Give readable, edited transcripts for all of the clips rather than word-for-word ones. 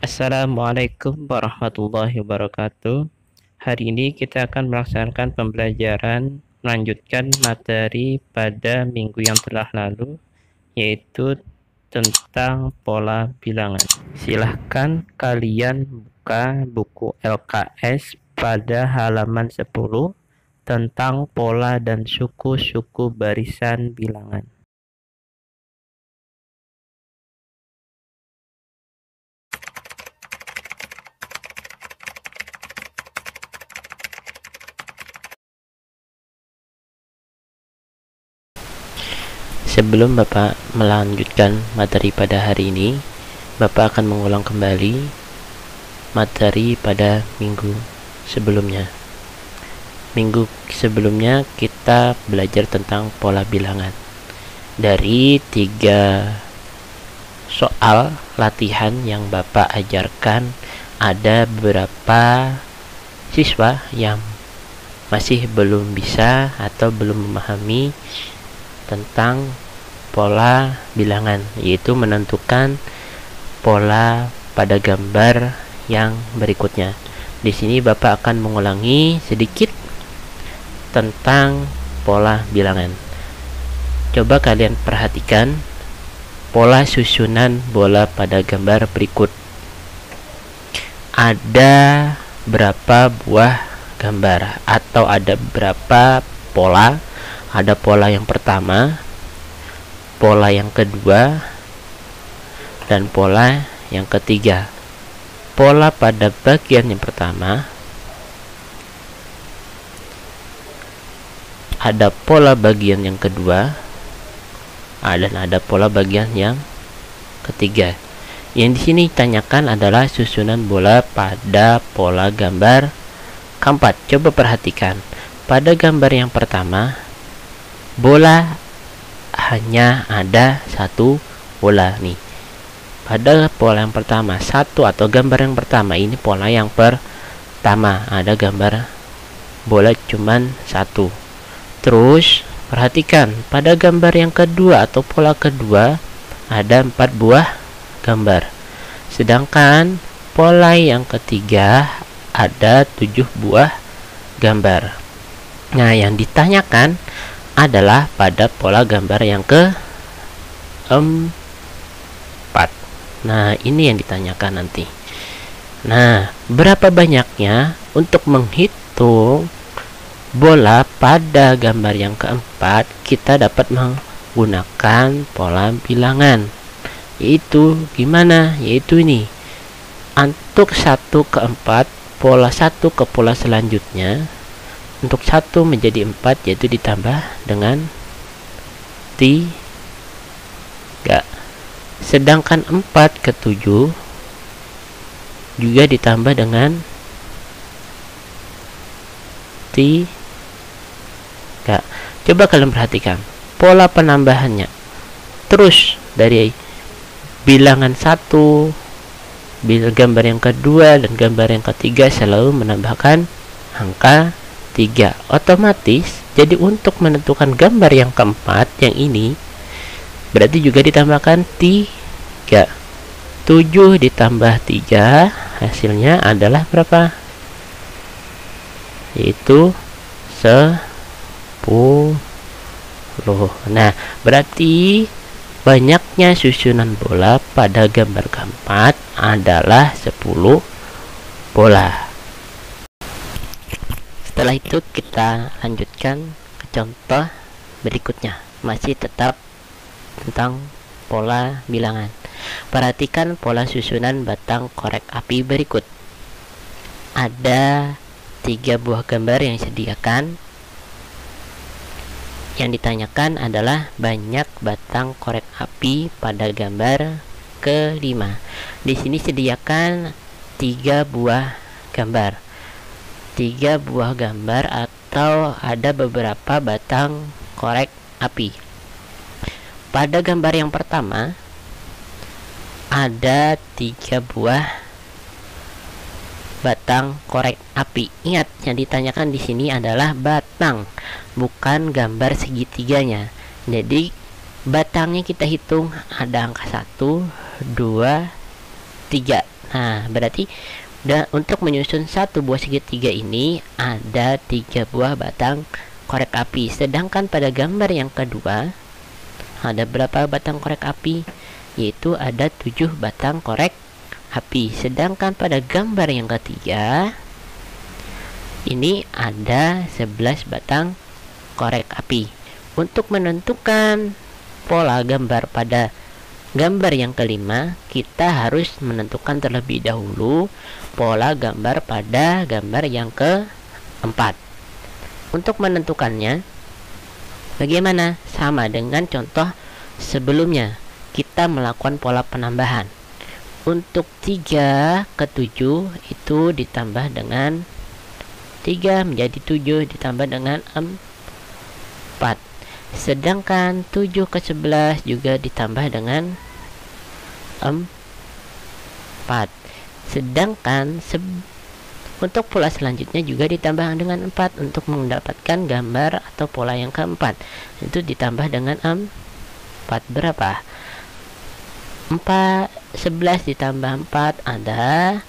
Assalamualaikum warahmatullahi wabarakatuh. Hari ini kita akan melaksanakan pembelajaran melanjutkan materi pada minggu yang telah lalu, yaitu tentang pola bilangan. Silahkan kalian buka buku LKS pada halaman 10 tentang pola dan suku-suku barisan bilangan. Sebelum Bapak melanjutkan materi pada hari ini, Bapak akan mengulang kembali materi pada minggu sebelumnya. Minggu sebelumnya kita belajar tentang pola bilangan. Dari 3 soal latihan yang Bapak ajarkan, ada beberapa siswa yang masih belum bisa atau belum memahami tentang pola bilangan, yaitu menentukan pola pada gambar yang berikutnya. Di sini Bapak akan mengulangi sedikit tentang pola bilangan. Coba kalian perhatikan pola susunan bola pada gambar berikut. Ada berapa buah gambar atau ada berapa pola? Ada pola yang pertama, pola yang kedua, dan pola yang ketiga. Pola pada bagian yang pertama, ada pola bagian yang kedua, dan ada pola bagian yang ketiga. Yang di sini ditanyakan adalah susunan bola pada pola gambar keempat. Coba perhatikan. Pada gambar yang pertama, bola hanya ada satu bola nih. Pada pola yang pertama, satu atau gambar yang pertama, ini pola yang pertama, ada gambar bola cuman satu. Terus perhatikan pada gambar yang kedua atau pola kedua, ada 4 buah gambar. Sedangkan pola yang ketiga ada 7 buah gambar. Nah, yang ditanyakan adalah pada pola gambar yang keempat. Nah, ini yang ditanyakan nanti. Nah, berapa banyaknya untuk menghitung bola pada gambar yang keempat, kita dapat menggunakan pola bilangan. Yaitu gimana? Yaitu ini. Untuk 1 ke 4, pola 1 ke pola selanjutnya, untuk 1 menjadi 4, yaitu ditambah dengan 3. Sedangkan 4 ke 7 juga ditambah dengan 3. Coba kalian perhatikan pola penambahannya. Terus dari bilangan 1, gambar yang kedua dan gambar yang ketiga selalu menambahkan angka 3. Otomatis jadi untuk menentukan gambar yang keempat, yang ini berarti juga ditambahkan 3. 7 ditambah 3 hasilnya adalah berapa? Yaitu 10. Nah, berarti banyaknya susunan bola pada gambar keempat adalah 10 bola. Setelah itu kita lanjutkan ke contoh berikutnya, masih tetap tentang pola bilangan. Perhatikan pola susunan batang korek api berikut. Ada 3 buah gambar yang disediakan. Yang ditanyakan adalah banyak batang korek api pada gambar kelima. Di sini sediakan 3 buah gambar. 3 buah gambar atau ada beberapa batang korek api. Pada gambar yang pertama ada 3 buah batang korek api. Ingat, yang ditanyakan di sini adalah batang, bukan gambar segitiganya. Jadi batangnya kita hitung ada angka 1, 2, 3. Nah, berarti untuk menyusun satu buah segitiga ini ada 3 buah batang korek api. Sedangkan pada gambar yang kedua ada berapa batang korek api? Yaitu ada 7 batang korek api. Sedangkan pada gambar yang ketiga ini ada 11 batang korek api. Untuk menentukan pola gambar pada gambar yang kelima, kita harus menentukan terlebih dahulu pola gambar pada gambar yang keempat. Untuk menentukannya, bagaimana? Sama dengan contoh sebelumnya, kita melakukan pola penambahan. Untuk 3 ke 7 itu ditambah dengan 3 menjadi 7 ditambah dengan 4. Sedangkan 7 ke 11 juga ditambah dengan 4. Sedangkan untuk pola selanjutnya juga ditambah dengan 4 untuk mendapatkan gambar atau pola yang keempat. Itu ditambah dengan 4 berapa? 11 ditambah 4 adalah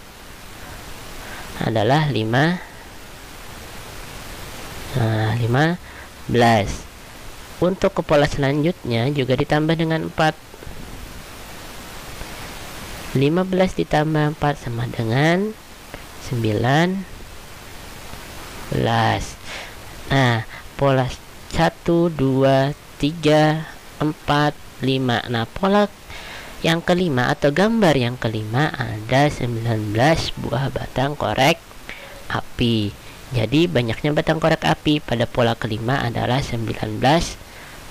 15. Untuk ke pola selanjutnya juga ditambah dengan 4. 15 ditambah 4 sama dengan 19. Nah, pola 1, 2, 3, 4, 5. Nah, pola yang kelima atau gambar yang kelima ada 19 buah batang korek api. Jadi banyaknya batang korek api pada pola kelima adalah 19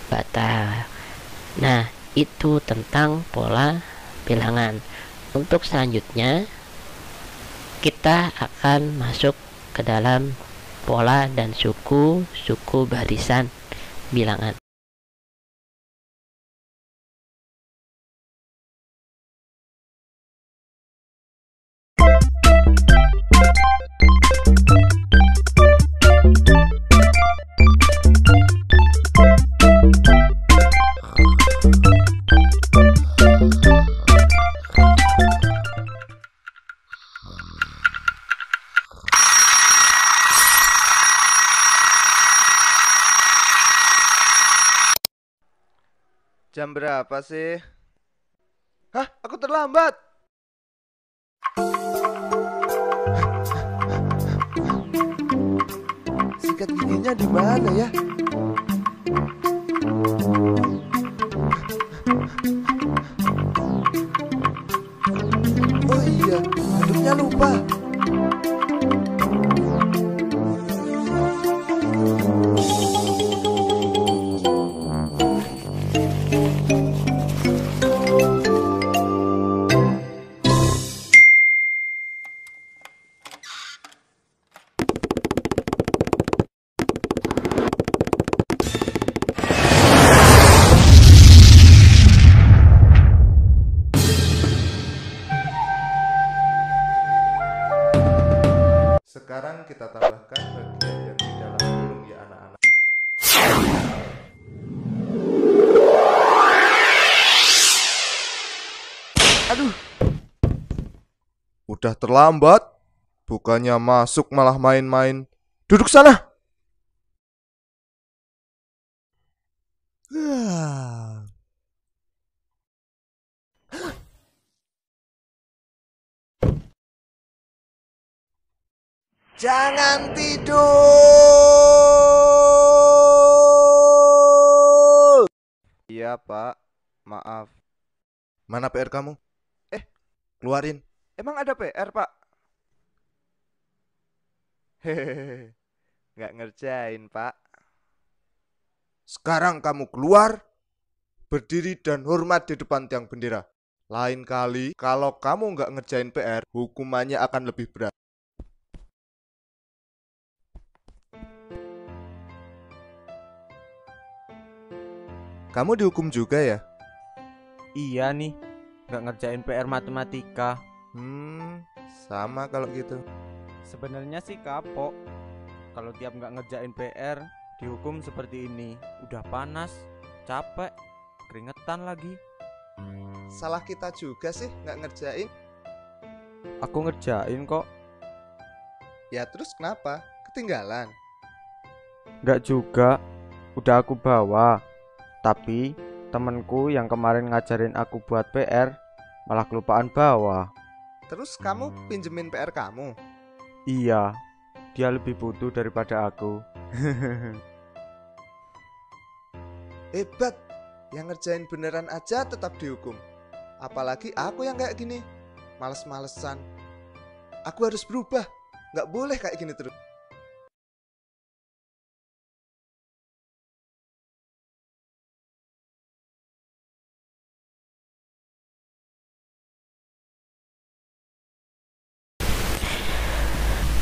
batang. Nah, itu tentang pola bilangan. Untuk selanjutnya kita akan masuk ke dalam pola dan suku barisan bilangan. Jam berapa sih? Hah, aku terlambat. Sikat giginya di mana ya? Oh iya, handuknya lupa. Sekarang kita tambahkan bagian yang di dalam burung ya anak-anak. Aduh. Udah terlambat. Bukannya masuk malah main-main. Duduk sana. Jangan tidur. Iya, Pak. Maaf. Mana PR kamu? Keluarin. Emang ada PR, Pak? Hehehe. Nggak ngerjain, Pak. Sekarang kamu keluar, berdiri dan hormat di depan tiang bendera. Lain kali, kalau kamu nggak ngerjain PR, hukumannya akan lebih berat. Kamu dihukum juga ya? Iya nih, nggak ngerjain PR matematika. Sama kalau gitu. Sebenarnya sih kapok. Kalau tiap nggak ngerjain PR, dihukum seperti ini. Udah panas, capek, keringetan lagi. Salah kita juga sih nggak ngerjain. Aku ngerjain kok. Ya terus kenapa? Ketinggalan? Nggak juga, udah aku bawa. Tapi temenku yang kemarin ngajarin aku buat PR malah kelupaan bawa. Terus kamu pinjemin PR kamu? Iya, dia lebih butuh daripada aku. Hebat, yang ngerjain beneran aja tetap dihukum. Apalagi aku yang kayak gini, males-malesan. Aku harus berubah, nggak boleh kayak gini terus.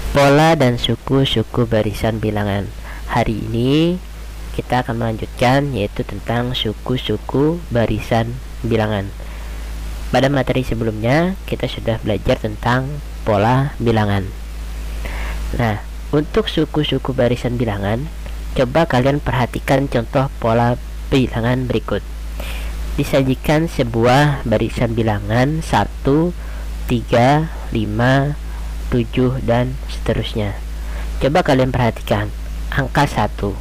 Pola dan suku-suku barisan bilangan. Hari ini kita akan melanjutkan, yaitu tentang suku-suku barisan bilangan. Pada materi sebelumnya kita sudah belajar tentang pola bilangan. Nah, untuk suku-suku barisan bilangan, coba kalian perhatikan contoh pola bilangan berikut. Disajikan sebuah barisan bilangan 1, 3, 5, 7 dan seterusnya. Coba kalian perhatikan angka 1.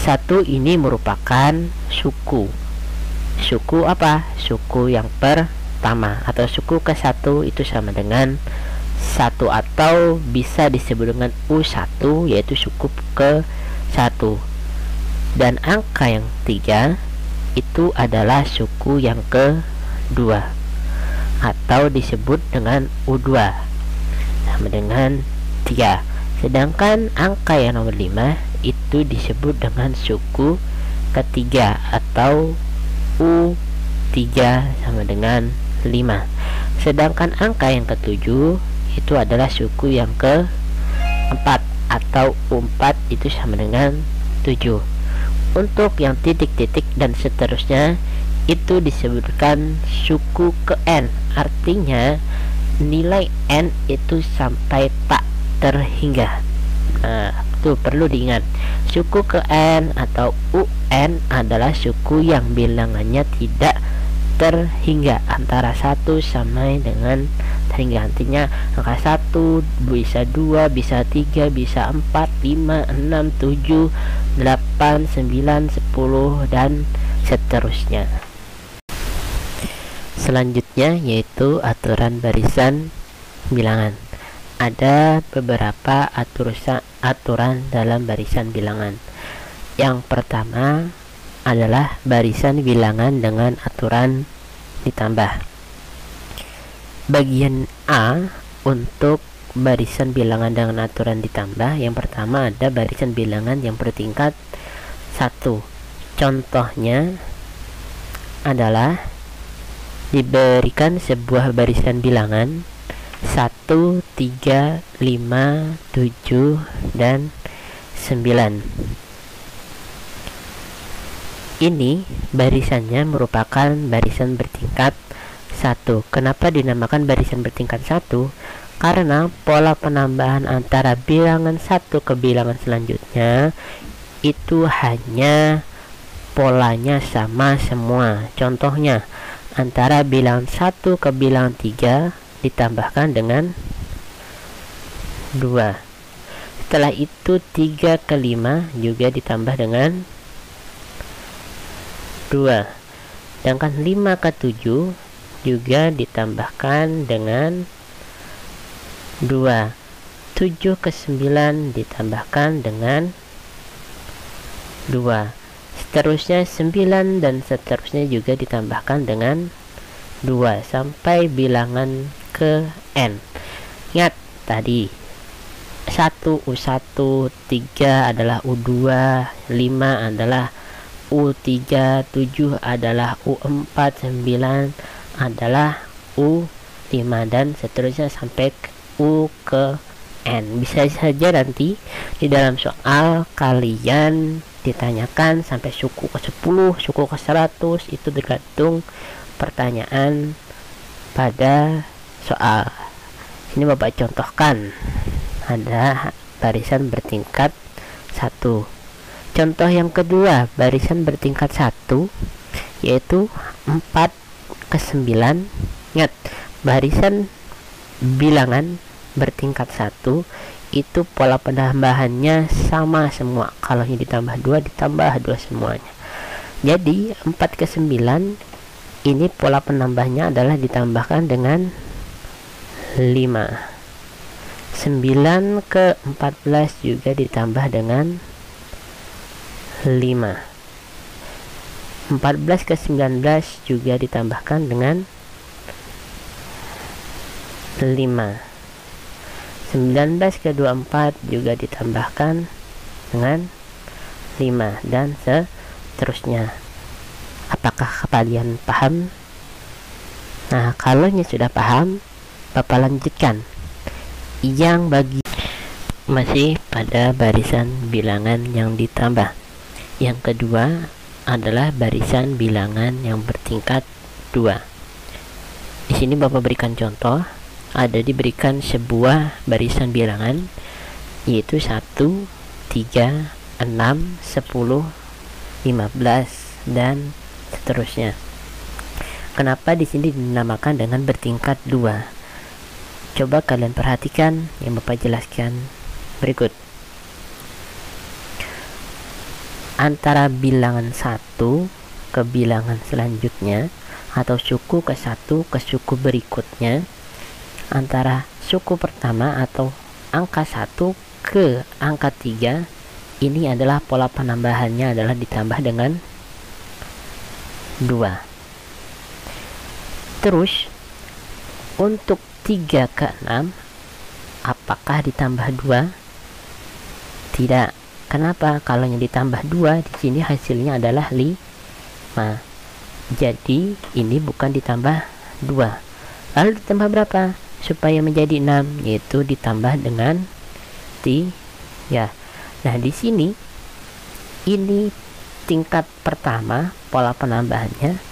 1 ini merupakan suku. Suku apa? Suku yang pertama, atau suku ke-1 itu sama dengan 1, atau bisa disebut dengan U1, yaitu suku ke-1. Dan angka yang 3 itu adalah suku yang ke-2, atau disebut dengan U2, sama dengan 3. Sedangkan angka yang nomor 5 itu disebut dengan suku ketiga, atau U3 sama dengan 5. Sedangkan angka yang ke-7 itu adalah suku yang ke-4, atau U4 itu sama dengan 7. Untuk yang titik-titik dan seterusnya itu disebutkan suku ke N. Artinya nilai N itu sampai tak terhingga. Nah, itu perlu diingat. Suku ke N atau UN adalah suku yang bilangannya tidak terhingga, antara 1 sampai dengan terhingga. Artinya angka 1 bisa 2, bisa 3, bisa 4, 5, 6, 7, 8, 9, 10 dan seterusnya. Selanjutnya yaitu aturan barisan bilangan. Ada beberapa aturan dalam barisan bilangan. Yang pertama adalah barisan bilangan dengan aturan ditambah. Bagian A untuk barisan bilangan dengan aturan ditambah, yang pertama ada barisan bilangan yang bertingkat 1. Contohnya adalah diberikan sebuah barisan bilangan 1, 3, 5, 7 dan 9. Ini barisannya merupakan barisan bertingkat 1. Kenapa dinamakan barisan bertingkat 1? Karena pola penambahan antara bilangan 1 ke bilangan selanjutnya itu hanya polanya sama semua. Contohnya, antara bilangan 1 ke bilangan 3 ditambahkan dengan 2. Setelah itu 3 ke 5 juga ditambah dengan 2. Sedangkan 5 ke 7 juga ditambahkan dengan 2. 7 ke 9 ditambahkan dengan 2. Seterusnya 9 dan seterusnya juga ditambahkan dengan 2 sampai bilangan ke N. Ingat tadi 1 U1, 3 adalah U2, 5 adalah U3, 7 adalah U4, 9 adalah U5 dan seterusnya sampai U ke N. Bisa saja nanti di dalam soal kalian ditanyakan sampai suku ke 10, suku ke 100, itu tergantung pertanyaan pada soal. Ini Bapak contohkan ada barisan bertingkat 1. Contoh yang kedua, barisan bertingkat 1 yaitu 4 ke 9. Ingat, barisan bilangan bertingkat 1 itu pola penambahannya sama semua. Kalau ini ditambah 2 ditambah 2 semuanya. Jadi 4 ke 9 ini pola penambahnya adalah ditambahkan dengan 5. 9 ke 14 juga ditambah dengan 5. 14 ke 19 juga ditambahkan dengan 5. 19 ke 24 juga ditambahkan dengan 5 dan seterusnya. Apakah kalian paham? Nah, kalau sudah paham, Bapak lanjutkan. Yang bagi masih pada barisan bilangan yang ditambah. Yang kedua adalah barisan bilangan yang bertingkat 2. Di sini Bapak berikan contoh. Ada diberikan sebuah barisan bilangan yaitu 1, 3, 6, 10, 15 dan seterusnya. Kenapa di sini dinamakan dengan bertingkat 2? Coba kalian perhatikan yang Bapak jelaskan berikut. Antara bilangan 1 ke bilangan selanjutnya atau suku ke 1 ke suku berikutnya, antara suku pertama atau angka 1 ke angka 3 ini adalah pola penambahannya adalah ditambah dengan 2. Terus untuk 3 ke 6 apakah ditambah 2? Tidak. Kenapa? Kalau yang ditambah 2 di sini hasilnya adalah 5. Jadi ini bukan ditambah 2. Lalu ditambah berapa? Supaya menjadi 6, yaitu ditambah dengan 3. Nah, di sini ini tingkat pertama pola penambahannya.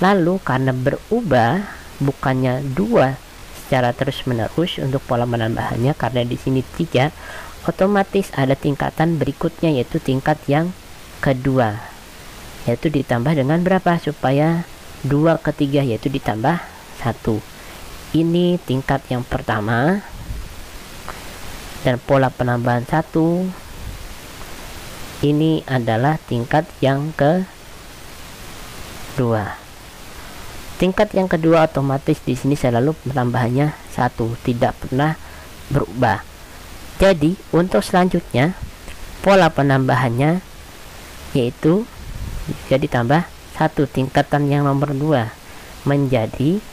Lalu karena berubah bukannya 2 secara terus-menerus untuk pola penambahannya, karena di sini 3, otomatis ada tingkatan berikutnya yaitu tingkat yang kedua. Yaitu ditambah dengan berapa? Supaya 2 ke 3 yaitu ditambah 1. Ini tingkat yang pertama dan pola penambahan 1 ini adalah tingkat yang kedua. Tingkat yang kedua otomatis di sini selalu penambahannya 1, tidak pernah berubah. Jadi untuk selanjutnya pola penambahannya yaitu jadi tambah 1, tingkatan yang nomor 2 menjadi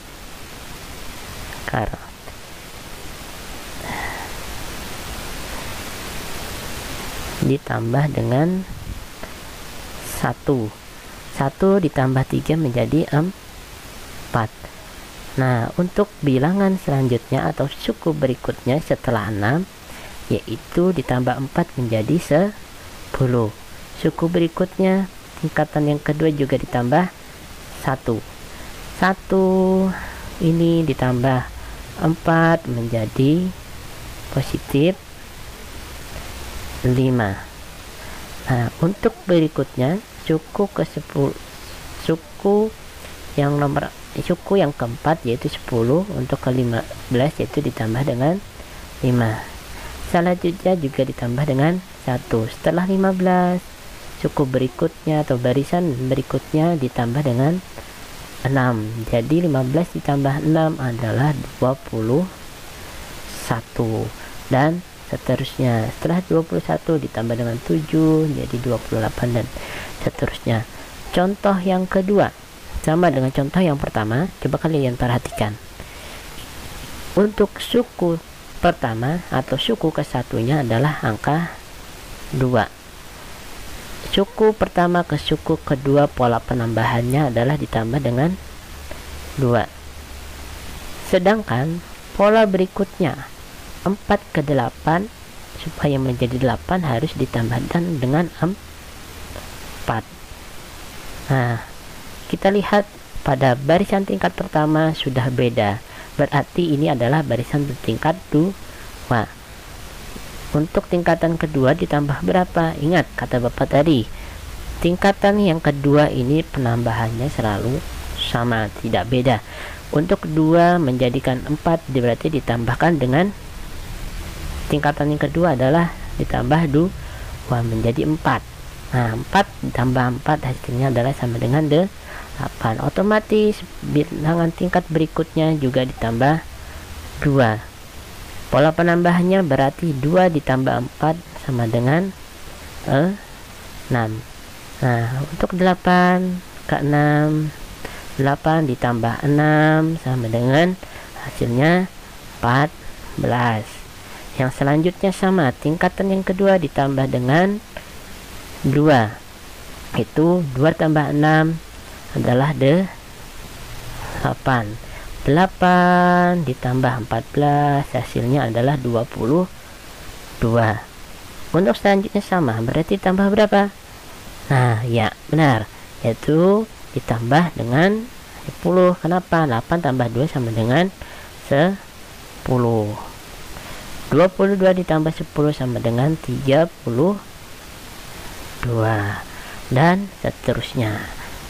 ditambah dengan 1 ditambah 3 menjadi 4. Nah, untuk bilangan selanjutnya atau suku berikutnya setelah 6 yaitu ditambah 4 menjadi 10. Suku berikutnya tingkatan yang kedua juga ditambah 1 ini ditambah 4 menjadi positif 5. Nah, untuk berikutnya suku ke 10, suku yang keempat yaitu 10, untuk ke 15 yaitu ditambah dengan 5. Selanjutnya juga ditambah dengan 1. Setelah 15 suku berikutnya atau barisan berikutnya ditambah dengan 6. Jadi 15 ditambah 6 adalah 21 dan seterusnya. Setelah 21 ditambah dengan 7 jadi 28 dan seterusnya. Contoh yang kedua sama dengan contoh yang pertama. Coba kalian perhatikan. Untuk suku pertama atau suku ke satunya adalah angka 2. Suku pertama ke suku kedua pola penambahannya adalah ditambah dengan 2. Sedangkan pola berikutnya 4 ke 8 supaya menjadi 8 harus ditambahkan dengan 4. Nah, kita lihat pada barisan tingkat pertama sudah beda. Berarti ini adalah barisan bertingkat 2. Untuk tingkatan kedua ditambah berapa? Ingat kata Bapak tadi, tingkatan yang kedua ini penambahannya selalu sama, tidak beda. Untuk 2 menjadikan 4 berarti ditambahkan dengan tingkatan yang kedua adalah ditambah 2 menjadi 4. Nah, 4 ditambah 4 hasilnya adalah sama dengan 8. Otomatis bilangan tingkat berikutnya juga ditambah 2. Pola penambahannya berarti 2 ditambah 4 sama dengan 6. Nah, untuk 8 ke 6, 8 ditambah 6 sama dengan hasilnya 14. Yang selanjutnya sama, tingkatan yang kedua ditambah dengan 2, itu 2 tambah 6 adalah 8. 8 ditambah 14 hasilnya adalah 22. Untuk selanjutnya sama, berarti tambah berapa? Nah, ya benar, yaitu ditambah dengan 10. Kenapa? 8 tambah 2 sama dengan 10. 22 ditambah 10 sama dengan 32, dan seterusnya.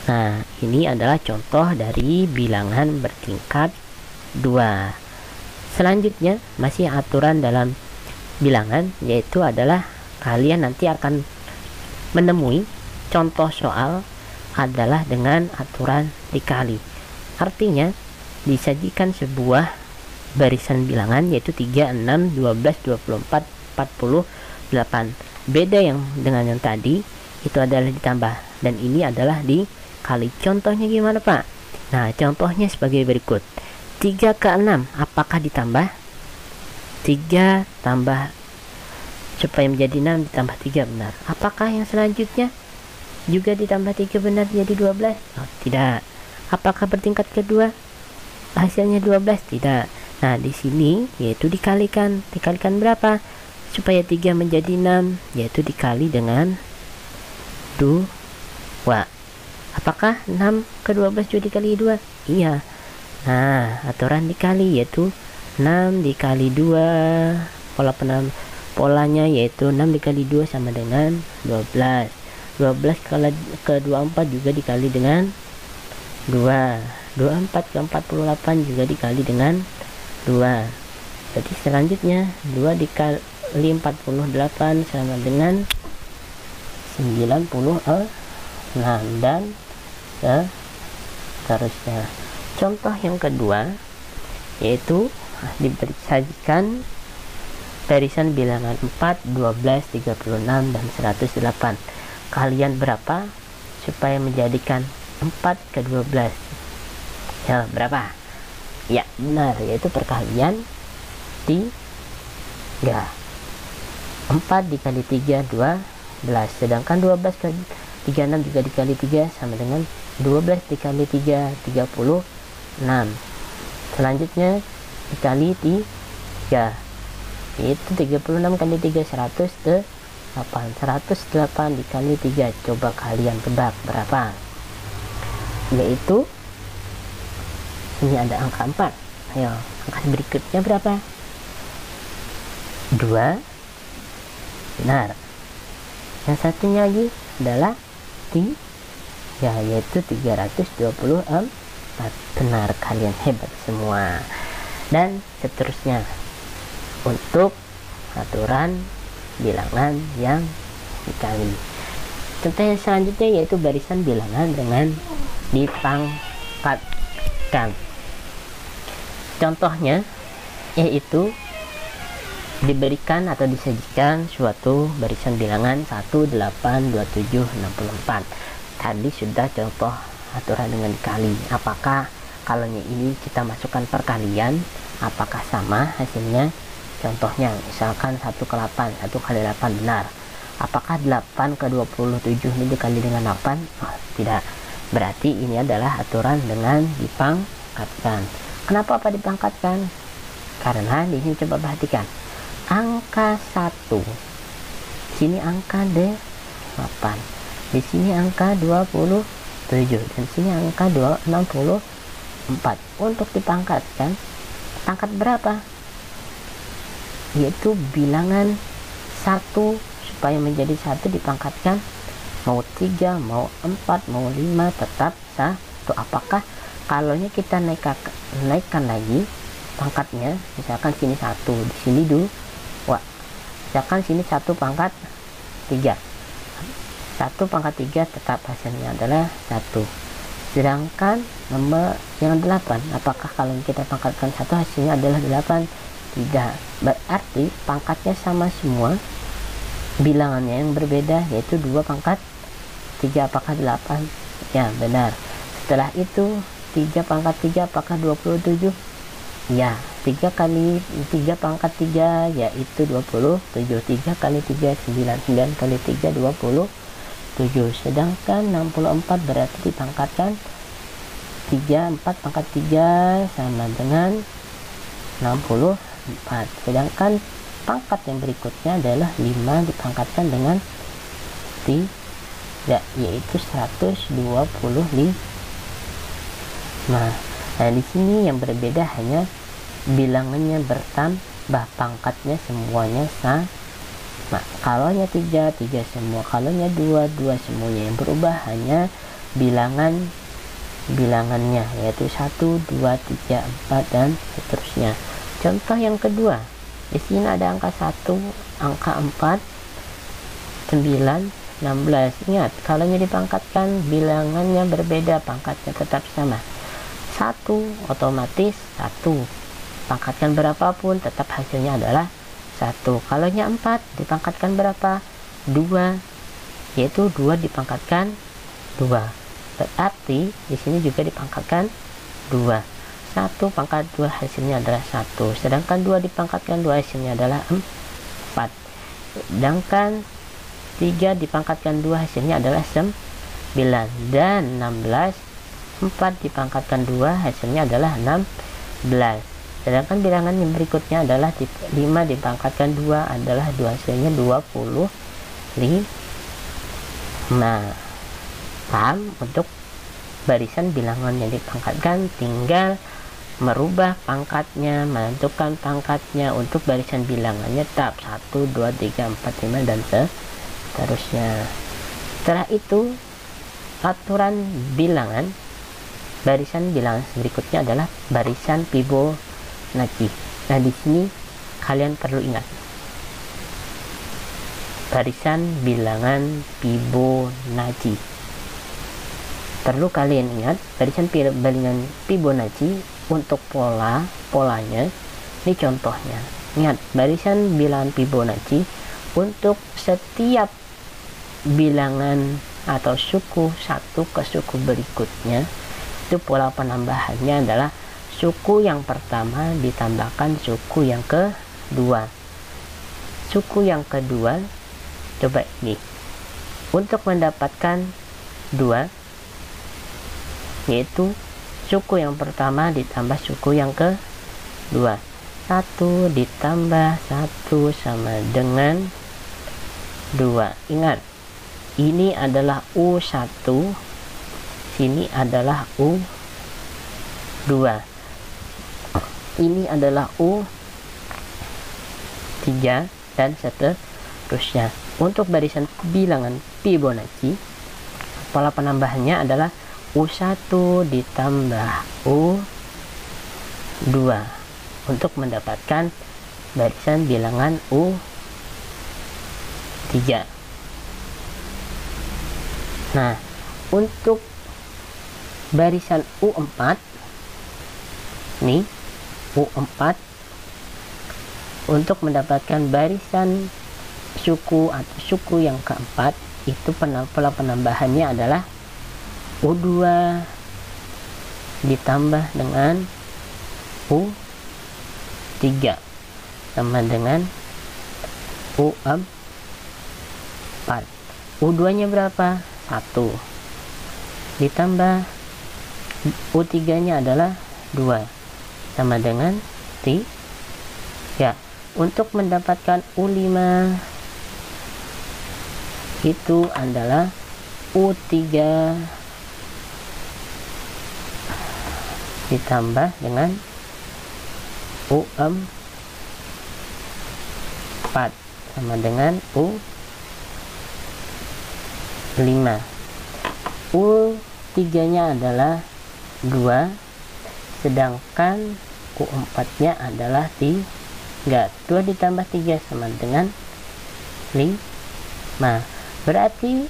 Nah, ini adalah contoh dari bilangan bertingkat 2. Selanjutnya masih aturan dalam bilangan, yaitu adalah kalian nanti akan menemui contoh soal adalah dengan aturan dikali. Artinya disajikan sebuah barisan bilangan yaitu 3, 6, 12, 24, 48. Beda yang dengan yang tadi, itu adalah ditambah dan ini adalah dikali. Contohnya gimana, Pak? Nah, contohnya sebagai berikut. 3 ke 6 apakah ditambah? 3 tambah supaya menjadi 6 ditambah 3, benar. Apakah yang selanjutnya juga ditambah 3 benar jadi 12? Oh, tidak. Apakah bertingkat kedua hasilnya 12? Tidak. Nah, di sini yaitu dikalikan. Dikalikan berapa? Supaya 3 menjadi 6 yaitu dikali dengan 2. Apakah 6 ke 12 juga dikali 2? Iya. Nah, aturan dikali yaitu 6 dikali 2. Polanya yaitu 6 dikali 2 sama dengan 12. 12 ke 24 juga dikali dengan 2. 24 ke 48 juga dikali dengan 2. Jadi selanjutnya 2 dikali 48 sama dengan 96 dan seterusnya. Contoh yang kedua yaitu disajikan barisan bilangan 4, 12, 36 dan 108. Kalian berapa supaya menjadikan 4 ke 12? Ya, berapa? Ya, benar, yaitu perkalian 3. 4 dikali 3 12, sedangkan 12 ke 36 juga dikali 3 sama dengan 12 dikali 3 36. Selanjutnya dikali 3, itu 36 kali 3 108. 108 dikali 3, coba kalian tebak berapa? Yaitu ini ada angka 4. Ayo, angka berikutnya berapa? 2. Benar. Yang satunya lagi adalah 3, yaitu 324. Benar, kalian hebat semua. Dan seterusnya untuk aturan bilangan yang dikali. Contoh yang selanjutnya yaitu barisan bilangan dengan dipangkatkan. Contohnya yaitu diberikan atau disajikan suatu barisan bilangan 1, 8, 27, 64. Tadi sudah contoh aturan dengan dikali. Apakah kalau ini kita masukkan perkalian, apakah sama hasilnya? Contohnya misalkan 1 ke 8, 1 kali 8 benar. Apakah 8 ke 27 ini dikali dengan 8? Oh, tidak. Berarti ini adalah aturan dengan dipangkatkan. Kenapa apa dipangkatkan? Karena di sini coba perhatikan. Angka 1. Sini angka 8. Di sini angka 27 dan sini angka 64. Untuk dipangkatkan, pangkat berapa? Yaitu bilangan 1 supaya menjadi 1 dipangkatkan mau 3, mau 4, mau 5 tetap 1. Apakah Kalau kita naikkan lagi pangkatnya, misalkan sini 1, di sini 2, misalkan sini 1 pangkat 3, 1 pangkat 3 tetap hasilnya adalah 1. Sedangkan nomor yang 8, apakah kalau kita pangkatkan 1 hasilnya adalah 8? Tidak, berarti pangkatnya sama semua, bilangannya yang berbeda, yaitu 2 pangkat 3. Apakah 8? Ya, benar. Setelah itu 3 pangkat 3 apakah 27? Ya, 3 kali 3 pangkat 3 yaitu 27. 3 kali 3 9, 9 kali 3 27. Sedangkan 64 berarti dipangkatkan 3, 4 pangkat 3 sama dengan 64. Sedangkan pangkat yang berikutnya adalah 5 dipangkatkan dengan 3, yaitu 125. Nah, di sini yang berbeda hanya bilangannya bertambah, pangkatnya semuanya sama. Kalaunya 3 semua, kalaunya 2 semuanya. Yang berubah hanya bilangannya, yaitu 1, 2, 3, 4 dan seterusnya. Contoh yang kedua, di sini ada angka 1, angka 4, 9, 16. Ingat, kalaunya dipangkatkan bilangannya berbeda, pangkatnya tetap sama. 1 otomatis 1, pangkatkan berapapun tetap hasilnya adalah 1. Kalaunya 4 dipangkatkan berapa? 2, yaitu 2 dipangkatkan 2, berarti di sini juga dipangkatkan 2. 1 pangkat 2 hasilnya adalah 1, sedangkan 2 dipangkatkan 2 hasilnya adalah 4. Sedangkan 3 dipangkatkan 2 hasilnya adalah 9, dan 16, 4 dipangkatkan 2 hasilnya adalah 16. Sedangkan bilangan yang berikutnya adalah 5 dipangkatkan 2 adalah 2, hasilnya 25. Nah, paham? Untuk barisan bilangan yang dipangkatkan tinggal merubah pangkatnya, menentukan pangkatnya. Untuk barisan bilangannya tetap 1, 2, 3, 4, 5 dan seterusnya. Setelah itu aturan bilangan, barisan bilangan berikutnya adalah barisan Fibonacci. Nah, di sini kalian perlu ingat barisan bilangan Fibonacci. Perlu kalian ingat barisan bilangan Fibonacci untuk polanya. Ini contohnya. Ingat, barisan bilangan Fibonacci untuk setiap bilangan atau suku satu ke suku berikutnya, itu pola penambahannya adalah suku yang pertama ditambahkan suku yang kedua. Suku yang kedua, coba ini, untuk mendapatkan 2, yaitu suku yang pertama ditambah suku yang kedua. 1 ditambah 1 sama dengan 2. Ingat, ini adalah U1, sini adalah U2, ini adalah U3 dan seterusnya. Untuk barisan bilangan Fibonacci, pola penambahannya adalah U1 ditambah U2 untuk mendapatkan barisan bilangan U3. Nah, untuk barisan U4, nih U4, untuk mendapatkan barisan suku atau suku yang keempat, itu pola penambahannya adalah U2 ditambah dengan U3 sama dengan U4. U2 nya berapa? 1 ditambah U3 nya adalah 2 sama dengan 3. Untuk mendapatkan U5 itu adalah U3 ditambah dengan U4 sama dengan U5. U3 nya adalah 2, sedangkan U4 nya adalah 3. 2 ditambah 3 sama dengan 5. Berarti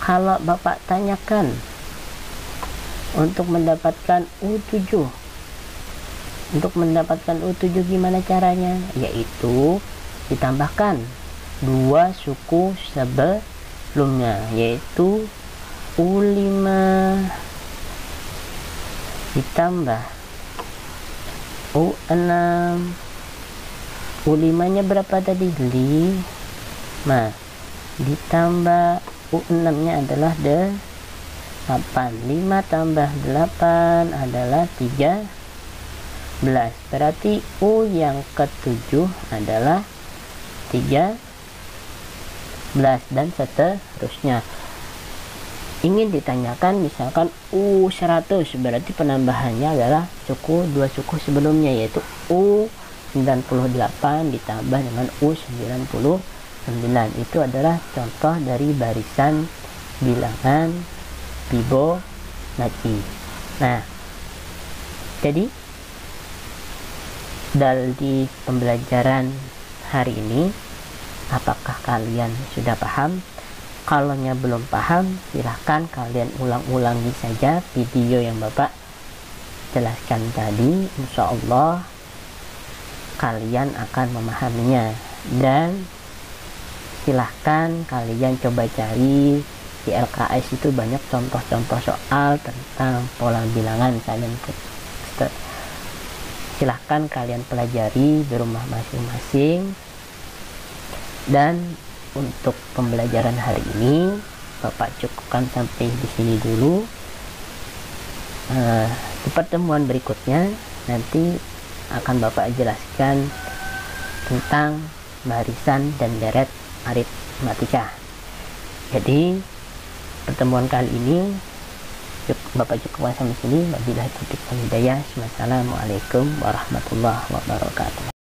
kalau Bapak tanyakan untuk mendapatkan U7, gimana caranya? Yaitu ditambahkan 2 suku sebelumnya, yaitu U5 ditambah U6. U5 nya berapa tadi? 5 ditambah U6 nya adalah 8. 5 tambah 8 adalah 13. Berarti U yang ke-7 adalah 13 dan seterusnya. Ingin ditanyakan misalkan U100, berarti penambahannya adalah 2 suku sebelumnya, yaitu U98 ditambah dengan U99. Itu adalah contoh dari barisan bilangan Fibonacci. Nah, jadi dari pembelajaran hari ini, apakah kalian sudah paham? Kalau belum paham, silahkan kalian ulang-ulangi saja video yang Bapak jelaskan tadi. Insya Allah kalian akan memahaminya. Dan silahkan kalian coba cari di LKS, itu banyak contoh-contoh soal tentang pola bilangan. Silahkan kalian pelajari di rumah masing-masing. Dan untuk pembelajaran hari ini Bapak cukupkan sampai di sini dulu. Di pertemuan berikutnya nanti akan Bapak jelaskan tentang barisan dan deret aritmatika. Jadi pertemuan kali ini Bapak cukupkan sampai sini. Wabillahi taufiq wal hidayah. Wassalamualaikum warahmatullahi wabarakatuh.